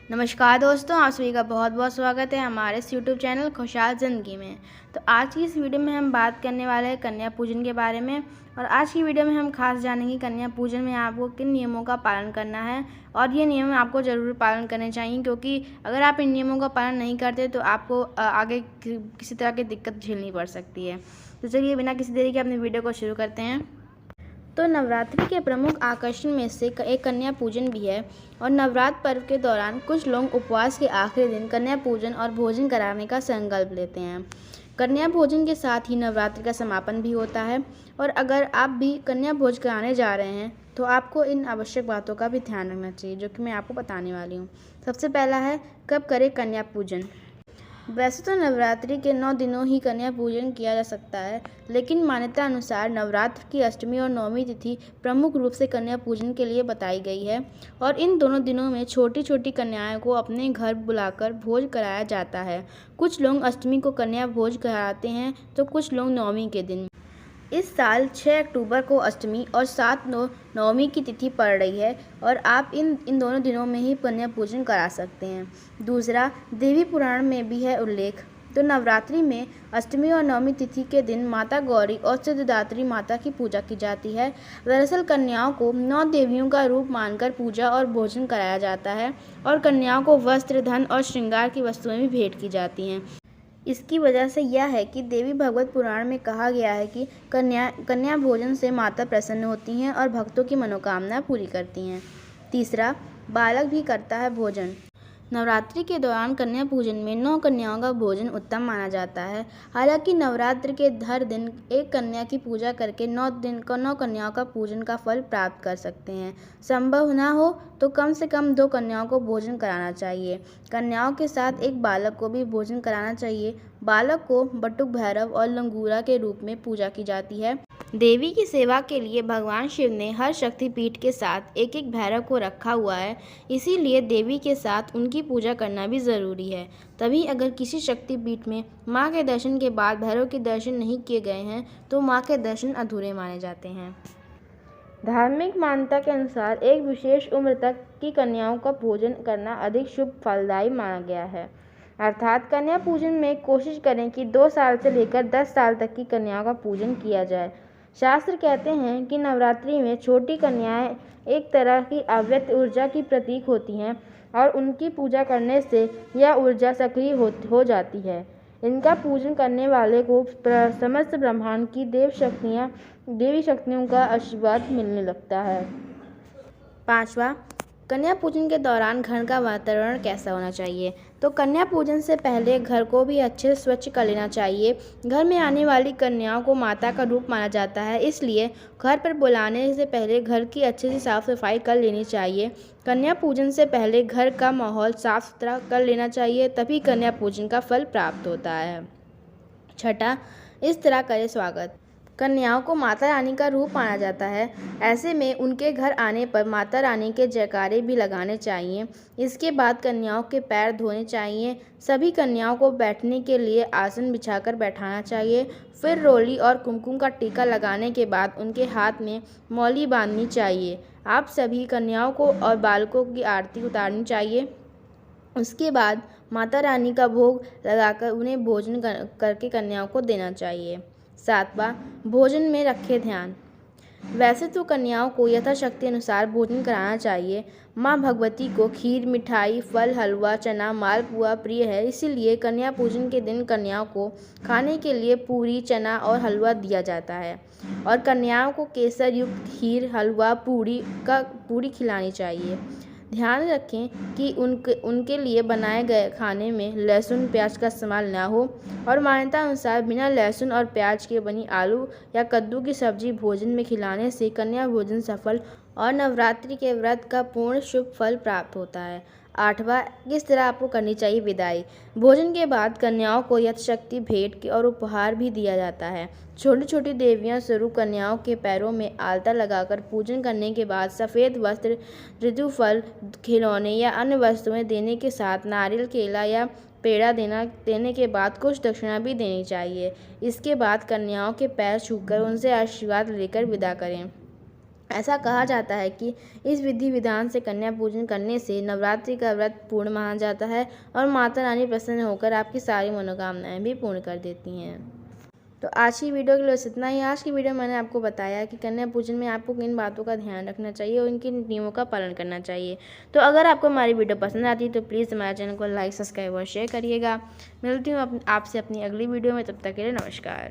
नमस्कार दोस्तों, आप सभी का बहुत बहुत स्वागत है हमारे इस यूट्यूब चैनल खुशहाल ज़िंदगी में। तो आज की इस वीडियो में हम बात करने वाले हैं कन्या पूजन के बारे में। और आज की वीडियो में हम खास जानेंगे कन्या पूजन में आपको किन नियमों का पालन करना है। और ये नियम आपको ज़रूर पालन करने चाहिए, क्योंकि अगर आप इन नियमों का पालन नहीं करते तो आपको आगे किसी तरह की दिक्कत झेलनी पड़ सकती है। तो चलिए बिना किसी देरी के अपने वीडियो को शुरू करते हैं। तो नवरात्रि के प्रमुख आकर्षण में से एक कन्या पूजन भी है। और नवरात्र पर्व के दौरान कुछ लोग उपवास के आखिरी दिन कन्या पूजन और भोजन कराने का संकल्प लेते हैं। कन्या भोजन के साथ ही नवरात्रि का समापन भी होता है। और अगर आप भी कन्या भोज कराने जा रहे हैं तो आपको इन आवश्यक बातों का भी ध्यान रखना चाहिए, जो कि मैं आपको बताने वाली हूँ। सबसे पहला है, कब करें कन्या पूजन। वैसे तो नवरात्रि के 9 दिनों ही कन्या पूजन किया जा सकता है, लेकिन मान्यता अनुसार नवरात्र की अष्टमी और नवमी तिथि प्रमुख रूप से कन्या पूजन के लिए बताई गई है। और इन दोनों दिनों में छोटी छोटी कन्याओं को अपने घर बुलाकर भोज कराया जाता है। कुछ लोग अष्टमी को कन्या भोज कराते हैं तो कुछ लोग नवमी के दिन। इस साल 6 अक्टूबर को अष्टमी और 7 नवमी की तिथि पड़ रही है, और आप इन दोनों दिनों में ही कन्या पूजन करा सकते हैं। दूसरा, देवी पुराण में भी है उल्लेख। तो नवरात्रि में अष्टमी और नवमी तिथि के दिन माता गौरी और सिद्धिदात्री माता की पूजा की जाती है। दरअसल कन्याओं को 9 देवियों का रूप मानकर पूजा और भोजन कराया जाता है, और कन्याओं को वस्त्र, धन और श्रृंगार की वस्तुएं भी भेंट की जाती हैं। इसकी वजह से यह है कि देवी भागवत पुराण में कहा गया है कि कन्या भोजन से माता प्रसन्न होती हैं और भक्तों की मनोकामना पूरी करती हैं। तीसरा, बालक भी करता है भोजन। नवरात्रि के दौरान कन्या पूजन में 9 कन्याओं का भोजन उत्तम माना जाता है। हालांकि नवरात्र के हर दिन एक कन्या की पूजा करके 9 कन्याओं का पूजन का फल प्राप्त कर सकते हैं। संभव ना हो तो कम से कम 2 कन्याओं को भोजन कराना चाहिए। कन्याओं के साथ एक बालक को भी भोजन कराना चाहिए। बालक को बटुक भैरव और लंगूरा के रूप में पूजा की जाती है। देवी की सेवा के लिए भगवान शिव ने हर शक्तिपीठ के साथ एक एक भैरव को रखा हुआ है, इसीलिए देवी के साथ उनकी पूजा करना भी ज़रूरी है। तभी अगर किसी शक्तिपीठ में माँ के दर्शन के बाद भैरव के दर्शन नहीं किए गए हैं तो माँ के दर्शन अधूरे माने जाते हैं। धार्मिक मान्यता के अनुसार एक विशेष उम्र तक की कन्याओं का पूजन करना अधिक शुभ फलदायी माना गया है। अर्थात कन्या पूजन में कोशिश करें कि 2 साल से लेकर 10 साल तक की कन्याओं का पूजन किया जाए। शास्त्र कहते हैं कि नवरात्रि में छोटी कन्याएं एक तरह की अव्यक्त ऊर्जा की प्रतीक होती हैं, और उनकी पूजा करने से यह ऊर्जा सक्रिय हो जाती है। इनका पूजन करने वाले को समस्त ब्रह्मांड की देवी शक्तियों का आशीर्वाद मिलने लगता है। पांचवा, कन्या पूजन के दौरान घर का वातावरण कैसा होना चाहिए। तो कन्या पूजन से पहले घर को भी अच्छे से स्वच्छ कर लेना चाहिए। घर में आने वाली कन्याओं को माता का रूप माना जाता है, इसलिए घर पर बुलाने से पहले घर की अच्छे से साफ सफाई कर लेनी चाहिए। कन्या पूजन से पहले घर का माहौल साफ सुथरा कर लेना चाहिए, तभी कन्या पूजन का फल प्राप्त होता है। छठा, इस तरह करें स्वागत। कन्याओं को माता रानी का रूप माना जाता है, ऐसे में उनके घर आने पर माता रानी के जयकारे भी लगाने चाहिए। इसके बाद कन्याओं के पैर धोने चाहिए। सभी कन्याओं को बैठने के लिए आसन बिछाकर बैठाना चाहिए। फिर रोली और कुमकुम का टीका लगाने के बाद उनके हाथ में मौली बांधनी चाहिए। आप सभी कन्याओं को और बालकों की आरती उतारनी चाहिए। उसके बाद माता रानी का भोग लगाकर उन्हें भोजन करके कन्याओं को देना चाहिए। 7वां, भोजन में रखें ध्यान। वैसे तो कन्याओं को यथाशक्ति अनुसार भोजन कराना चाहिए। माँ भगवती को खीर, मिठाई, फल, हलवा, चना, मालपुआ प्रिय है, इसीलिए कन्या पूजन के दिन कन्याओं को खाने के लिए पूरी, चना और हलवा दिया जाता है। और कन्याओं को केसर युक्त खीर, हलवा, पूरी खिलानी चाहिए। ध्यान रखें कि उनके लिए बनाए गए खाने में लहसुन प्याज का इस्तेमाल ना हो। और मान्यता अनुसार बिना लहसुन और प्याज के बनी आलू या कद्दू की सब्जी भोजन में खिलाने से कन्या भोजन सफल और नवरात्रि के व्रत का पूर्ण शुभ फल प्राप्त होता है। 8वां, किस तरह आपको करनी चाहिए विदाई। भोजन के बाद कन्याओं को यथाशक्ति भेंट और उपहार भी दिया जाता है। छोटी छोटी देवियां स्वरूप कन्याओं के पैरों में आलता लगाकर पूजन करने के बाद सफ़ेद वस्त्र, ऋतुफल, खिलौने या अन्य वस्तुएं देने के साथ नारियल, केला या पेड़ा देने के बाद कुछ दक्षिणा भी देनी चाहिए। इसके बाद कन्याओं के पैर छूकर उनसे आशीर्वाद लेकर विदा करें। ऐसा कहा जाता है कि इस विधि विधान से कन्या पूजन करने से नवरात्रि का व्रत पूर्ण माना जाता है और माता रानी प्रसन्न होकर आपकी सारी मनोकामनाएं भी पूर्ण कर देती हैं। तो आज की वीडियो के लिए बस इतना ही। आज की वीडियो में मैंने आपको बताया कि कन्या पूजन में आपको किन बातों का ध्यान रखना चाहिए और इनके नियमों का पालन करना चाहिए। तो अगर आपको हमारी वीडियो पसंद आती है तो प्लीज़ हमारे चैनल को लाइक, सब्सक्राइब और शेयर करिएगा। मिलती हूँ आपसे अपनी अगली वीडियो में, तब तक के लिए नमस्कार।